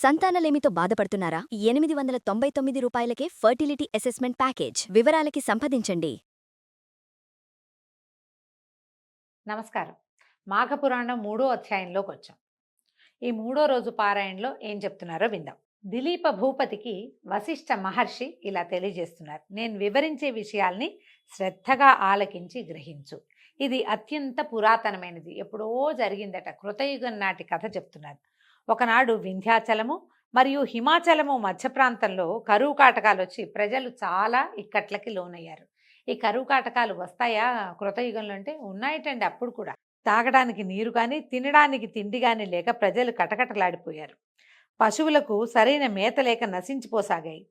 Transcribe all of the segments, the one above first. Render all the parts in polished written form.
సంతానలేమితో బాధపడుతున్నారా? 899 రూపాయలకే fertility assessment package. వివరాలకి సంప్రదించండి. నమస్కారం. మాఘపురాణం 3వ అధ్యాయంలోకి వచ్చాం. ఈ 3వ రోజు పారాయణలో ఏం చెప్తున్నారో విందాం. దిలీప భూపతికి వశిష్ఠ మహర్షి ఇలా తెలియజేస్తున్నారు. నేను వివరించే విషయాల్ని శ్రద్ధగా ఆలకించి గ్రహించు. ఇది అత్యంత పురాతనమైనది, ఎప్పుడో జరిగిందట. కృతయుగం నాటి కథ చెప్తున్నారు. ఒకనాడు వింధ్యాచలము మరియు హిమాచలము మధ్య ప్రాంతంలో కరువు కాటకాలు వచ్చి ప్రజలు చాలా ఇక్కట్లకి లోనయ్యారు. ఈ కరువు కాటకాలు వస్తాయా కృతయుగంలో అంటే? ఉన్నాయటండి. అప్పుడు కూడా తాగడానికి నీరు కానీ తినడానికి తిండి కానీ లేక ప్రజలు కటకటలాడిపోయారు. పశువులకు సరైన మేత లేక నశించిపోసాగాయి.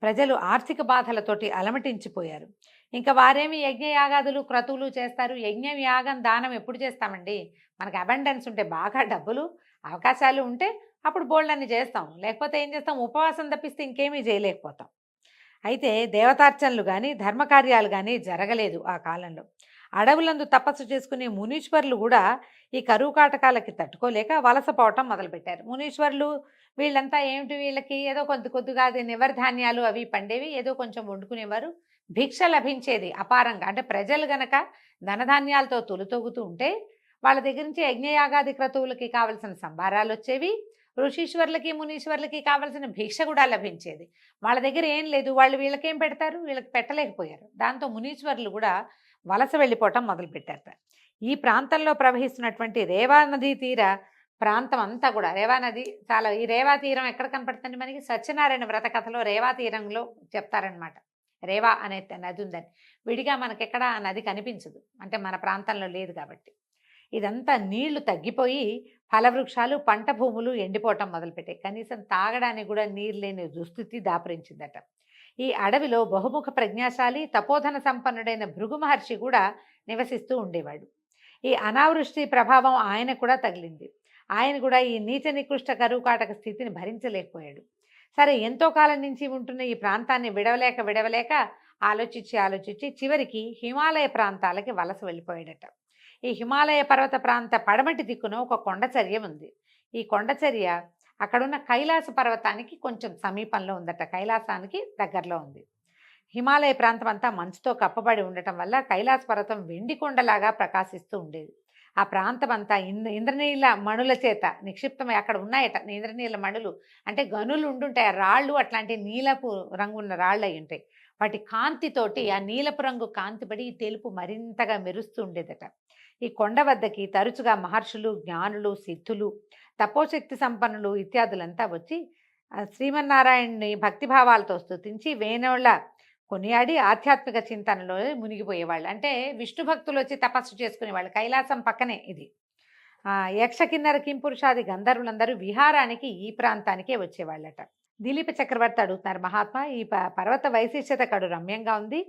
ప్రజలు ఆర్థిక బాధలతోటి అలమటించిపోయారు. ఇంకా వారేమి యజ్ఞయాగాదులు క్రతువులు చేస్తారు? యజ్ఞం యాగం దానం ఎప్పుడు చేస్తామండి? మనకు అబండెన్స్ ఉంటే, బాగా డబ్బులు అవకాశాలు ఉంటే అప్పుడు బోల్డన్ని చేస్తాం. లేకపోతే ఏం చేస్తాం? ఉపవాసం తప్పిస్తే ఇంకేమీ చేయలేకపోతాం. అయితే దేవతార్చనలు కానీ ధర్మకార్యాలు కానీ జరగలేదు ఆ కాలంలో. అడవులందు తపస్సు చేసుకునే మునీశ్వరులు కూడా ఈ కరువు కాటకాలకి తట్టుకోలేక వలసపోవటం మొదలుపెట్టారు. మునీశ్వరులు వీళ్ళంతా ఏమిటి, వీళ్ళకి ఏదో కొద్దిగా అది నివర్ధాన్యాలు అవి పండేవి, ఏదో కొంచెం వండుకునేవారు. భిక్ష లభించేది అపారంగా. అంటే ప్రజలు గనక ధనధాన్యాలతో తొలుతొగుతూ ఉంటే వాళ్ళ దగ్గర నుంచి యజ్ఞయాగాది క్రతువులకి కావలసిన సంభారాలు వచ్చేవి. ఋషీశ్వరులకి మునీశ్వరులకి కావలసిన భిక్ష కూడా లభించేది. వాళ్ళ దగ్గర ఏం లేదు, వాళ్ళు వీళ్ళకేం పెడతారు? వీళ్ళకి పెట్టలేకపోయారు. దాంతో మునీశ్వరులు కూడా వలస వెళ్ళిపోవటం మొదలుపెట్టారట. ఈ ప్రాంతంలో ప్రవహిస్తున్నటువంటి రేవా నదీ తీర ప్రాంతం అంతా కూడా, రేవా నది చాలా, ఈ రేవా తీరం ఎక్కడ కనపడుతుంది మనకి? సత్యనారాయణ వ్రత కథలో రేవా తీరంలో చెప్తారనమాట. రేవా అనే నది ఉందని. విడిగా మనకెక్కడ ఆ నది కనిపించదు, అంటే మన ప్రాంతంలో లేదు కాబట్టి. ఇదంతా నీళ్లు తగ్గిపోయి ఫలవృక్షాలు పంట భూములు ఎండిపోవటం మొదలుపెట్టాయి. కనీసం తాగడానికి కూడా నీరు లేని దుస్థితి దాపురించిందట. ఈ అడవిలో బహుముఖ ప్రజ్ఞాశాలి తపోధన సంపన్నుడైన భృగు మహర్షి కూడా నివసిస్తూ ఉండేవాడు. ఈ అనావృష్టి ప్రభావం ఆయన కూడా తగిలింది. ఆయన కూడా ఈ నీచ నికృష్ట కరువు కాటక స్థితిని భరించలేకపోయాడు. సరే, ఎంతో కాలం నుంచి ఉంటున్న ఈ ప్రాంతాన్ని విడవలేక ఆలోచించి చివరికి హిమాలయ ప్రాంతాలకి వలస వెళ్ళిపోయాడట. ఈ హిమాలయ పర్వత ప్రాంత పడమటి దిక్కున ఒక కొండచర్య ఉంది. ఈ కొండచర్య అక్కడున్న కైలాస పర్వతానికి కొంచెం సమీపంలో ఉందట. కైలాసానికి దగ్గరలో ఉంది. హిమాలయ ప్రాంతం అంతా మంచుతో కప్పబడి ఉండటం వల్ల కైలాస పర్వతం వెండి కొండలాగా ప్రకాశిస్తూ ఉండేది. ఆ ప్రాంతం అంతా ఇంద్రనీల మణుల చేత నిక్షిప్తమై అక్కడ ఉన్నాయట. ఇంద్రనీల మణులు అంటే గనులు ఉండుంటాయి. ఆ రాళ్ళు అట్లాంటి నీలపు రంగు ఉన్న రాళ్ళు అయి ఉంటాయి. వాటి కాంతితోటి ఆ నీలపు రంగు కాంతిపడి ఈ తెలుపు మరింతగా మెరుస్తూ ఉండేదట. ఈ కొండ వద్దకి తరచుగా మహర్షులు, జ్ఞానులు, సిద్ధులు, తపోశక్తి సంపన్నులు ఇత్యాదులంతా వచ్చి శ్రీమన్నారాయణ్ణి భక్తిభావాలతో స్తుతించి వేణోళ్ళ కొనియాడి ఆధ్యాత్మిక చింతనలో మునిగిపోయేవాళ్ళు. అంటే విష్ణు భక్తులు వచ్చి తపస్సు చేసుకునేవాళ్ళు. కైలాసం పక్కనే ఇది. యక్ష కిన్నర కింపురుషాది గంధర్వులందరూ విహారానికి ఈ ప్రాంతానికే వచ్చేవాళ్ళట. దిలీప చక్రవర్తి అడుగుతున్నారు, మహాత్మా, ఈ పర్వత వైశిష్ట్యత కడు రమ్యంగా ఉంది,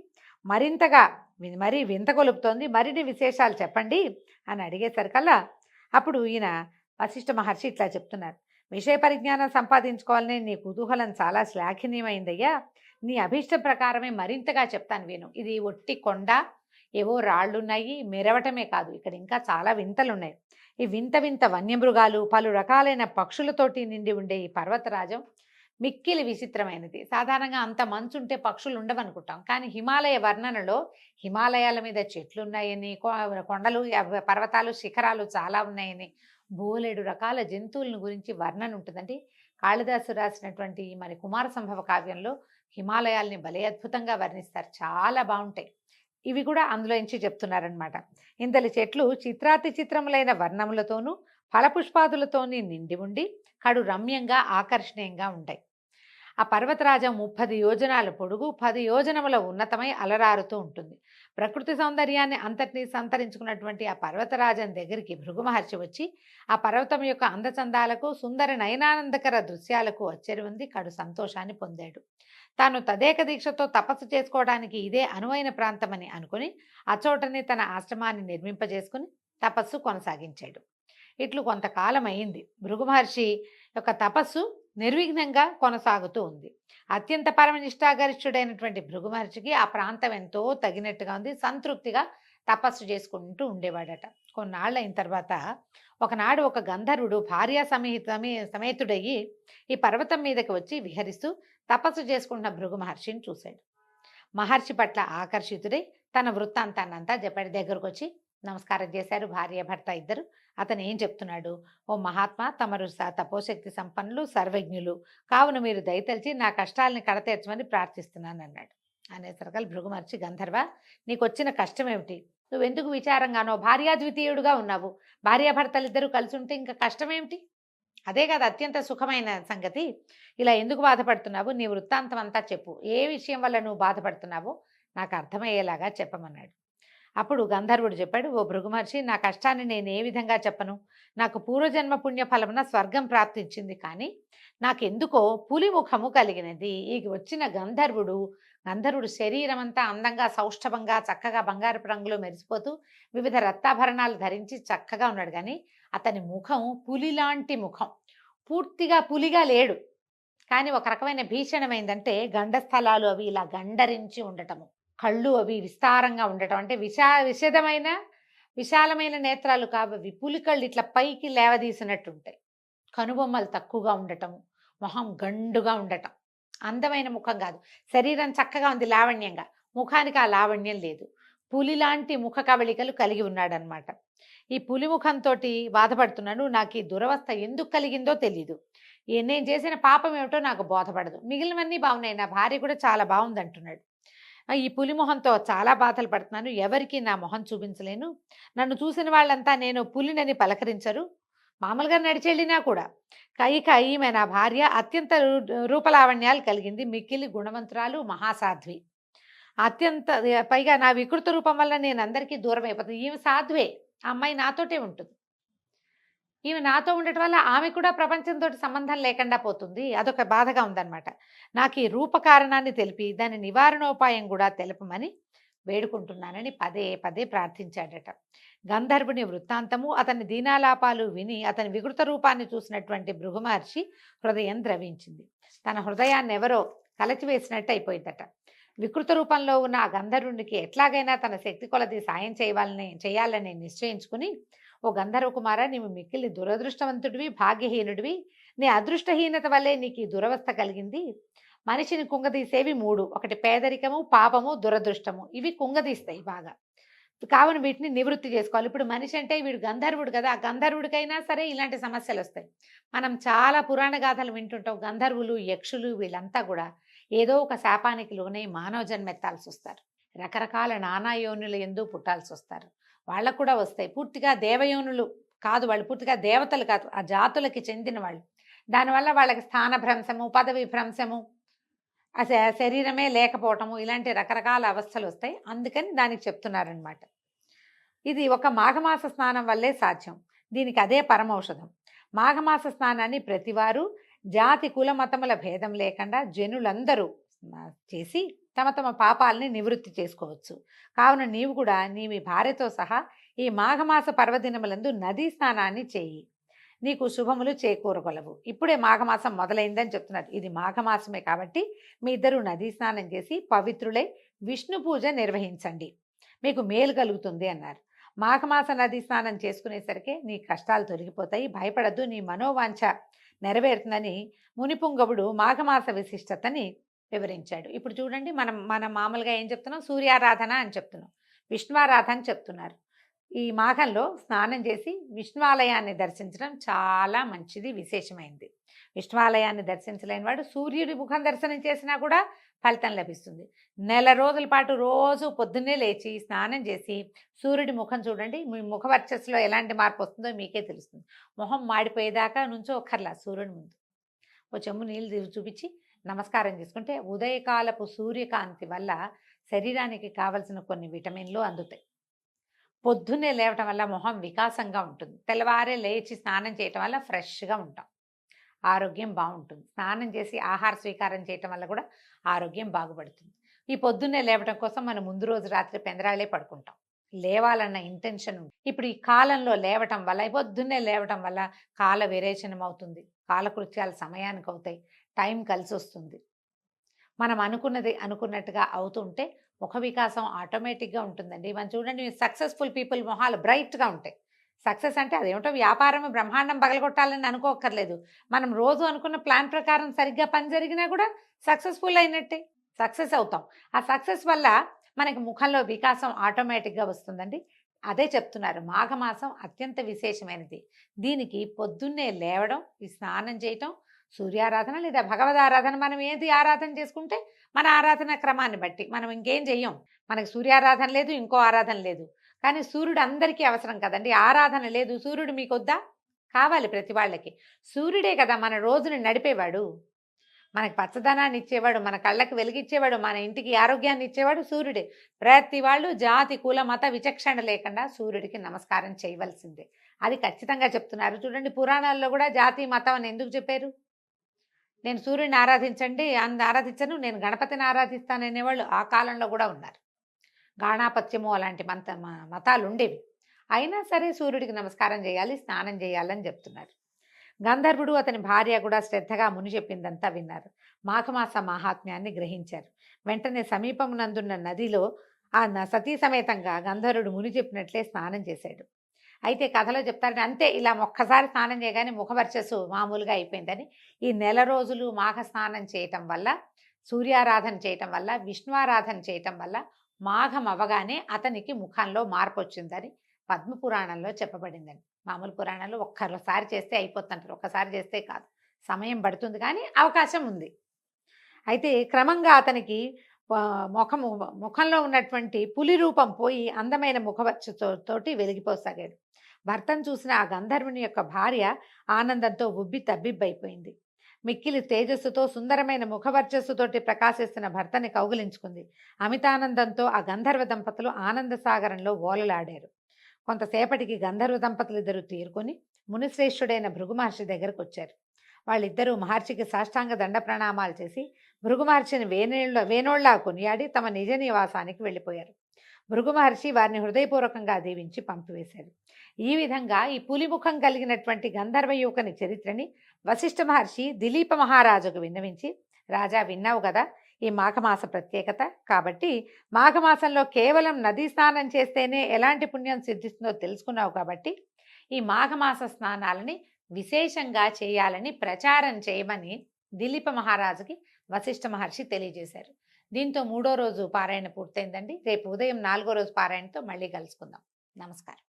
మరింతగా మరీ వింత కొలుపుతోంది, మరిన్ని విశేషాలు చెప్పండి అని అడిగేసరికల్లా అప్పుడు ఈయన వశిష్ఠ మహర్షి ఇట్లా చెప్తున్నారు. విషయ పరిజ్ఞానం సంపాదించుకోవాలని నీ కుతూహలం చాలా శ్లాఘనీయమైందయ్యా. నీ అభీష్టం ప్రకారమే మరింతగా చెప్తాను విను. ఇది ఒట్టి కొండ, ఏవో రాళ్ళున్నాయి, మెరవటమే కాదు, ఇక్కడ ఇంకా చాలా వింతలున్నాయి. ఈ వింత వన్యమృగాలు, పలు రకాలైన పక్షులతోటి నిండి ఉండే ఈ పర్వతరాజం మిక్కిలి విచిత్రమైనది. సాధారణంగా అంత మంచు ఉంటే పక్షులు ఉండవనుకుంటాం, కానీ హిమాలయ వర్ణనలో హిమాలయాల మీద చెట్లు ఉన్నాయని, కొండలు, పర్వతాలు, శిఖరాలు చాలా ఉన్నాయని, బోలెడు రకాల జంతువులను గురించి వర్ణన ఉంటుందండి. కాళిదాసు రాసినటువంటి మరి కుమార సంభవ కావ్యంలో హిమాలయాల్ని భలే అద్భుతంగా వర్ణిస్తారు. చాలా బాగుంటాయి. ఇవి కూడా అందులో నుంచి చెప్తున్నారనమాట. ఇంతలి చెట్లు చిత్రాతి చిత్రములైన వర్ణములతోనూ ఫలపుష్పాదులతోని నిండి ఉండి కడు రమ్యంగా ఆకర్షణీయంగా ఉంటాయి. ఆ పర్వతరాజం 30 యోజనాల పొడుగు, 10 యోజనముల ఉన్నతమై అలరారుతూ ఉంటుంది. ప్రకృతి సౌందర్యాన్ని అంతటినీ సంతరించుకున్నటువంటి ఆ పర్వతరాజం దగ్గరికి భృగు మహర్షి వచ్చి ఆ పర్వతం యొక్క అందచందాలకు, సుందర నయనానందకర దృశ్యాలకు అచ్చెరువుంది కడు సంతోషాన్ని పొందాడు. తాను తదేక దీక్షతో తపస్సు చేసుకోవడానికి ఇదే అనువైన ప్రాంతమని అనుకుని అచోటని తన ఆశ్రమాన్ని నిర్మింపజేసుకుని తపస్సు కొనసాగించాడు. ఇట్లు కొంతకాలం అయింది. భృగు మహర్షి యొక్క తపస్సు నిర్విఘ్నంగా కొనసాగుతూ ఉంది. అత్యంత పరమనిష్టాగరిష్ఠుడైనటువంటి భృగు మహర్షికి ఆ ప్రాంతం ఎంతో తగినట్టుగా ఉంది, సంతృప్తిగా తపస్సు చేసుకుంటూ ఉండేవాడట. కొన్నాళ్ళు అయిన తర్వాత ఒకనాడు ఒక గంధర్వుడు భార్యా సమేతుడయ్యి ఈ పర్వతం మీదకి వచ్చి విహరిస్తూ తపస్సు చేసుకుంటున్న భృగు మహర్షిని చూశాడు. మహర్షి పట్ల ఆకర్షితుడై తన వృత్తాంతాన్నంతా చెప్పాడు. దగ్గరకు వచ్చి నమస్కారం చేశారు భార్య భర్త ఇద్దరు. అతను ఏం చెప్తున్నాడు, ఓ మహాత్మా, తమరు తపోశక్తి సంపన్నులు, సర్వజ్ఞులు, కావున మీరు దయతలిచి నా కష్టాలని కడతీర్చమని ప్రార్థిస్తున్నాను అన్నాడు. అనేసరికల్ భృగు మహర్షి, గంధర్వ, నీకు వచ్చిన కష్టం ఏమిటి? నువ్వెందుకు విచారంగానో భార్యాద్వితీయుడుగా ఉన్నావు? భార్యాభర్తలిద్దరూ కలిసి ఉంటే ఇంకా కష్టం ఏమిటి? అదే కదా అత్యంత సుఖమైన సంగతి. ఇలా ఎందుకు బాధపడుతున్నావు? నీ వృత్తాంతం అంతా చెప్పు. ఏ విషయం వల్ల నువ్వు బాధపడుతున్నావో నాకు అర్థమయ్యేలాగా చెప్పమన్నాడు. అప్పుడు గంధర్వుడు చెప్పాడు, ఓ భృగు మహర్షి, నా కష్టాన్ని నేను ఏ విధంగా చెప్పను? నాకు పూర్వజన్మ పుణ్య ఫలమున స్వర్గం ప్రాప్తించింది, కానీ నాకెందుకో పులి ముఖము కలిగినది. ఈ వచ్చిన గంధర్వుడు శరీరం అంతా అందంగా సౌష్ఠవంగా చక్కగా బంగారపు రంగులో మెరిసిపోతూ వివిధ రత్నాభరణాలు ధరించి చక్కగా ఉన్నాడు. కానీ అతని ముఖం పులిలాంటి ముఖం, పూర్తిగా పులిగా లేడు. కానీ ఒక రకమైన భీషణమైందంటే గండస్థలాలు అవి ఇలా గండరించి ఉండటము, కళ్ళు అవి విస్తారంగా ఉండటం, అంటే విశాలమైన నేత్రాలు కావవి, పులి కళ్ళు ఇట్లా పైకి లేవదీసినట్టుంటాయి. కనుబొమ్మలు తక్కువగా ఉండటము, మొహం గండుగా ఉండటం. అందమైన ముఖం కాదు, శరీరం చక్కగా ఉంది లావణ్యంగా, ముఖానికి ఆ లావణ్యం లేదు. పులిలాంటి ముఖ కవళికలు కలిగి ఉన్నాడనమాట. ఈ పులి ముఖంతో బాధపడుతున్నాను. నాకు ఈ దురవస్థ ఎందుకు కలిగిందో తెలీదు. నేను చేసిన పాపం ఏమిటో నాకు బోధపడదు. మిగిలినవన్నీ బాగున్నాయి, నా భార్య కూడా చాలా బాగుంది అంటున్నాడు. ఈ పులి మొహంతో చాలా బాధలు పడుతున్నాను. ఎవరికి నా మొహం చూపించలేను. నన్ను చూసిన వాళ్ళంతా నేను పులినని పలకరించరు. మామూలుగా నడిచెళ్ళినా కూడా. ఇక ఈమె నా భార్య అత్యంత రూపలావణ్యాలు కలిగింది, మిక్కిలి గుణవంతురాలు, మహాసాధ్వి. అత్యంత పైగా నా వికృత రూపం వల్ల నేను అందరికీ దూరం అయిపోతుంది. ఈమె సాధ్వే, ఆ అమ్మాయి నాతోటే ఉంటుంది. ఈమె నాతో ఉండటం వల్ల ఆమె కూడా ప్రపంచంతో సంబంధం లేకుండా పోతుంది. అదొక బాధగా ఉందన్నమాట. నాకు ఈ రూప కారణాన్ని తెలిపి దాని నివారణోపాయం కూడా తెలపమని వేడుకుంటున్నానని పదే పదే ప్రార్థించాడట. గంధర్వుని వృత్తాంతము, అతని దీనాలాపాలు విని అతని వికృత రూపాన్ని చూసినటువంటి భృగు మహర్షి హృదయం ద్రవించింది. తన హృదయాన్ని ఎవరో కలచివేసినట్టు అయిపోయిందట. వికృత రూపంలో ఉన్న ఆ గంధర్వునికి ఎట్లాగైనా తన శక్తి కొలది సాయం చేయాలని నిశ్చయించుకుని, ఓ గంధర్వ కుమార, నీవు మిక్కిలి దురదృష్టవంతుడివి, భాగ్యహీనుడివి. నీ అదృష్టహీనత వల్లే నీకు ఈ దురవస్థ కలిగింది. మనిషిని కుంగదీసేవి మూడు: ఒకటి పేదరికము, పాపము, దురదృష్టము. ఇవి కుంగదీస్తాయి బాగా. కావున వీటిని నివృత్తి చేసుకోవాలి. ఇప్పుడు మనిషి అంటే వీడు గంధర్వుడు కదా, ఆ గంధర్వుడికైనా సరే ఇలాంటి సమస్యలు వస్తాయి. మనం చాలా పురాణ గాథలు వింటుంటాం. గంధర్వులు, యక్షులు వీళ్ళంతా కూడా ఏదో ఒక శాపానికి లోనే మానవ జన్మెత్తాల్సి వస్తారు. రకరకాల నానాయోనులు ఎందు పుట్టాల్సి వస్తారు. వాళ్ళకు కూడా వస్తాయి. పూర్తిగా దేవయోనులు కాదు, వాళ్ళు పూర్తిగా దేవతలు కాదు, ఆ జాతులకి చెందిన వాళ్ళు. దానివల్ల వాళ్ళకి స్థాన భ్రంశము, పదవి భ్రంశము, శరీరమే లేకపోవటము, ఇలాంటి రకరకాల అవస్థలు వస్తాయి. అందుకని దానికి చెప్తున్నారనమాట. ఇది ఒక మాఘమాస స్నానం వల్లే సాధ్యం. దీనికి అదే పరమౌషధం. మాఘమాస స్నానాన్ని ప్రతివారు జాతి కుల మతముల భేదం లేకుండా జనులందరూ చేసి తమ తమ పాపాలని నివృత్తి చేసుకోవచ్చు. కావున నీవు కూడా నీవి భార్యతో సహా ఈ మాఘమాస పర్వదినములందు నదీ స్నానాన్ని చేయి, నీకు శుభములు చేకూరగలవు. ఇప్పుడే మాఘమాసం మొదలైందని చెప్తున్నారు. ఇది మాఘమాసమే కాబట్టి మీ ఇద్దరు నదీ స్నానం చేసి పవిత్రులై విష్ణు పూజ నిర్వహించండి, మీకు మేలు కలుగుతుంది అన్నారు. మాఘమాస నదీ స్నానం చేసుకునేసరికి నీ కష్టాలు తొలగిపోతాయి, భయపడద్దు, నీ మనోవాంఛ నెరవేరుతుందని మునిపుంగవుడు మాఘమాస విశిష్టతని వివరించాడు. ఇప్పుడు చూడండి, మనం మామూలుగా ఏం చెప్తున్నాం, సూర్యారాధన అని చెప్తున్నాం, విష్ణువారాధన అని చెప్తున్నారు. ఈ మాఘంలో స్నానం చేసి విష్ణువాలయాన్ని దర్శించడం చాలా మంచిది, విశేషమైంది. విష్ణువాలయాన్ని దర్శించలేని వాడు సూర్యుడి ముఖం దర్శనం చేసినా కూడా ఫలితం లభిస్తుంది. నెల రోజుల పాటు రోజు పొద్దున్నే లేచి స్నానం చేసి సూర్యుడి ముఖం చూడండి. మీ ముఖ వర్చస్సులో ఎలాంటి మార్పు వస్తుందో మీకే తెలుస్తుంది. మొహం మాడిపోయేదాకా నుంచో ఒక్కర్లా సూర్యుడి ముందు ఓ చెంబు నీళ్ళు చూపించి నమస్కారం చేసుకుంటే ఉదయకాలపు సూర్యకాంతి వల్ల శరీరానికి కావలసిన కొన్ని విటమిన్లు అందుతాయి. పొద్దున్నే లేవటం వల్ల మొహం వికాసంగా ఉంటుంది. తెల్లవారే లేచి స్నానం చేయటం వల్ల ఫ్రెష్గా ఉంటాం, ఆరోగ్యం బాగుంటుంది. స్నానం చేసి ఆహార స్వీకారం చేయటం వల్ల కూడా ఆరోగ్యం బాగుపడుతుంది. ఈ పొద్దున్నే లేవటం కోసం మనం ముందు రోజు రాత్రి పెందరాలే పడుకుంటాం, లేవాలన్న ఇంటెన్షన్ ఉంది. ఇప్పుడు ఈ కాలంలో లేవటం వల్ల, పొద్దున్నే లేవటం వల్ల కాల విరేచనం అవుతుంది, కాలకృత్యాలు సమయానికి అవుతాయి, టైం కలిసి వస్తుంది. మనం అనుకున్నది అనుకున్నట్టుగా అవుతుంటే ముఖ వికాసం ఆటోమేటిక్గా ఉంటుందండి. మనం చూడండి, సక్సెస్ఫుల్ పీపుల్ మొహాలు బ్రైట్గా ఉంటాయి. సక్సెస్ అంటే అదేమిటో వ్యాపారం బ్రహ్మాండం పగలగొట్టాలని అనుకోక్కర్లేదు. మనం రోజు అనుకున్న ప్లాన్ ప్రకారం సరిగ్గా పని జరిగినా కూడా సక్సెస్ఫుల్ అయినట్టే, సక్సెస్ అవుతాం. ఆ సక్సెస్ వల్ల మనకి ముఖంలో వికాసం ఆటోమేటిక్గా వస్తుందండి. అదే చెప్తున్నారు, మాఘమాసం అత్యంత విశేషమైనది. దీనికి పొద్దున్నే లేవడం, ఈ స్నానం చేయటం, సూర్యారాధన లేదా భగవదారాధన, మనం ఏది ఆరాధన చేసుకుంటే మన ఆరాధన క్రమాన్ని బట్టి మనం ఇంకేం చెయ్యం. మనకి సూర్యారాధన లేదు, ఇంకో ఆరాధన లేదు. కానీ సూర్యుడు అందరికీ అవసరం కదండి. ఆరాధన లేదు, సూర్యుడు మీకొద్దా? కావాలి ప్రతి వాళ్ళకి. సూర్యుడే కదా మన రోజుని నడిపేవాడు, మనకి పచ్చదనాన్ని ఇచ్చేవాడు, మన కళ్ళకి వెలిగిచ్చేవాడు, మన ఇంటికి ఆరోగ్యాన్ని ఇచ్చేవాడు సూర్యుడే. ప్రతి వాళ్ళు జాతి కుల మత విచక్షణ లేకుండా సూర్యుడికి నమస్కారం చేయవలసిందే. అది ఖచ్చితంగా చెప్తున్నారు. చూడండి, పురాణాల్లో కూడా జాతి మతం అని ఎందుకు చెప్పారు? నేను సూర్యుడిని ఆరాధించండి, ఆరాధించను, నేను గణపతిని ఆరాధిస్తాననేవాళ్ళు ఆ కాలంలో కూడా ఉన్నారు. గాణాపత్యము అలాంటి మతాలు ఉండేవి. అయినా సరే సూర్యుడికి నమస్కారం చేయాలి, స్నానం చేయాలని చెప్తున్నారు. గంధర్వుడు అతని భార్య కూడా శ్రద్ధగా ముని చెప్పిందంతా విన్నారు. మాఘమాస మహాత్మ్యాన్ని గ్రహించారు. వెంటనే సమీపమునందున్న నదిలో సతీ సమేతంగా గంధర్వుడు ముని చెప్పినట్లే స్నానం చేశాడు. అయితే కథలో చెప్తారంటే అంతే, ఇలా ఒక్కసారి స్నానం చేయగానే ముఖవర్చస్సు మామూలుగా అయిపోయిందని. ఈ నెల రోజులు మాఘ స్నానం చేయటం వల్ల, సూర్యారాధన చేయటం వల్ల, విష్ణువారాధన చేయటం వల్ల మాఘం అవగానే అతనికి ముఖంలో మార్పు వచ్చిందని పద్మపురాణంలో చెప్పబడిందండి. మామూలు పురాణాలు ఒక్కసారి చేస్తే అయిపోతుంటారు, ఒక్కసారి చేస్తే కాదు, సమయం పడుతుంది, కానీ అవకాశం ఉంది. అయితే క్రమంగా అతనికి ముఖంలో ఉన్నటువంటి పులి రూపం పోయి అందమైన ముఖవర్చతోటి వెలిగిపోసాగాడు. భర్తను చూసిన ఆ గంధర్వుని యొక్క భార్య ఆనందంతో ఉబ్బి తబ్బిబ్బైపోయింది. మిక్కిలి తేజస్సుతో సుందరమైన ముఖవర్చస్సుతోటి ప్రకాశిస్తున్న భర్తని కౌగిలించుకుంది. అమితానందంతో ఆ గంధర్వ దంపతులు ఆనంద సాగరంలో ఓలలాడారు. కొంతసేపటికి గంధర్వ దంపతులు ఇద్దరు తీరుకొని మునిశ్రేష్ఠుడైన భృగు మహర్షి దగ్గరకు వచ్చారు. వాళ్ళిద్దరూ మహర్షికి సాష్టాంగ దండ ప్రణామాలు చేసి భృగు మహర్షిని వేనోళ్లా కొనియాడి తమ నిజ నివాసానికి వెళ్ళిపోయారు. భృగు మహర్షి వారిని హృదయపూర్వకంగా దీవించి పంపివేశారు. ఈ విధంగా ఈ పులిముఖం కలిగినటువంటి గంధర్వ యువకుని చరిత్రని వశిష్ఠ మహర్షి దిలీప మహారాజుకు విన్నవించి, రాజా విన్నావు కదా ఈ మాఘమాస ప్రత్యేకత, కాబట్టి మాఘమాసంలో కేవలం నదీ స్నానం చేస్తేనే ఎలాంటి పుణ్యం సిద్ధిస్తుందో తెలుసుకున్నావు, కాబట్టి ఈ మాఘమాస స్నానాలని విశేషంగా చేయాలని ప్రచారం చేయమని దిలీప మహారాజుకి వశిష్ఠ మహర్షి తెలియజేశారు. దీంతో 3వ రోజు పారాయణ పూర్తయిందండి. రేపు ఉదయం 4వ రోజు పారాయణతో మళ్ళీ కలుసుకుందాం. నమస్కారం.